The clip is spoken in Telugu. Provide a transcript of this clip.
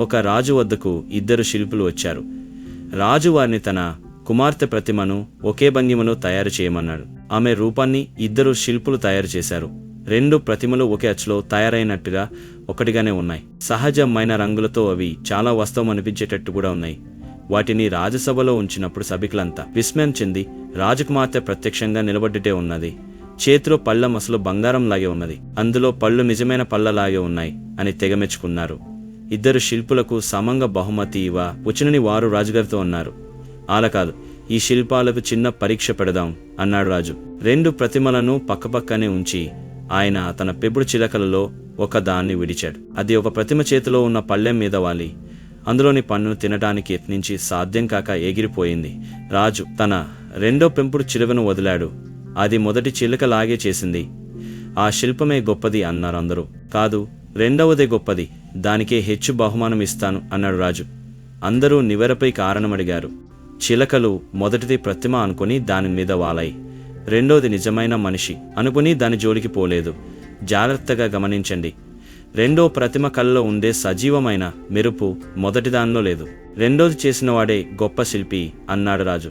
ఒక రాజు వద్దకు 2 శిల్పులు వచ్చారు. రాజు వారిని తన కుమార్తె ప్రతిమను ఒకే భంగిమలో తయారు చేయమన్నాడు. ఆమె రూపాన్ని 2 శిల్పులు తయారు చేశారు. 2 ప్రతిమలు ఒకే అచ్చులో తయారైనట్టుగా ఒకటిగానే ఉన్నాయి. సహజమైన రంగులతో అవి చాలా వాస్తవం అనిపించేటట్టు కూడా ఉన్నాయి. వాటిని రాజసభలో ఉంచినప్పుడు సభికులంతా విస్మయం చెంది రాజకుమార్తె ప్రత్యక్షంగా నిలబడ్డటే ఉన్నది, చేతిలో పళ్ళ అసలు బంగారంలాగే ఉన్నది, అందులో పళ్ళు నిజమైన పళ్ళలాగే ఉన్నాయి అని తెగమెచ్చుకున్నారు. 2 శిల్పులకు సమంగా బహుమతి వచ్చునని వారు రాజుగారితో అన్నారు. అలా కాదు, ఈ శిల్పాలకు చిన్న పరీక్ష పెడదాం అన్నాడు రాజు. 2 ప్రతిమలను పక్కపక్కనే ఉంచి ఆయన తన పెంపుడు చిలకలలో ఒక దాన్ని విడిచాడు. అది ఒక ప్రతిమ చేతిలో ఉన్న పళ్ళెం మీద వాలి అందులోని పన్నును తినడానికి యత్నించి సాధ్యం కాక ఎగిరిపోయింది. రాజు తన 2వ పెంపుడు చిలుకను వదిలాడు. అది మొదటి చిలుకలాగే చేసింది. ఆ శిల్పమే గొప్పది అన్నారు అందరూ. కాదు, 2వదే గొప్పది, దానికే హెచ్చు బహుమానం ఇస్తాను అన్నాడు రాజు. అందరూ నివెరపై కారణమడిగారు. చిలకలు మొదటిది ప్రతిమ అనుకుని దాని మీద వాలాయి. 2వది నిజమైన మనిషి అనుకుని దాని జోలికి పోలేదు. జాగ్రత్తగా గమనించండి, 2వ ప్రతిమ కళ్ళలో ఉండే సజీవమైన మెరుపు మొదటి దానిలో లేదు. 2వది చేసినవాడే గొప్ప శిల్పి అన్నాడు రాజు.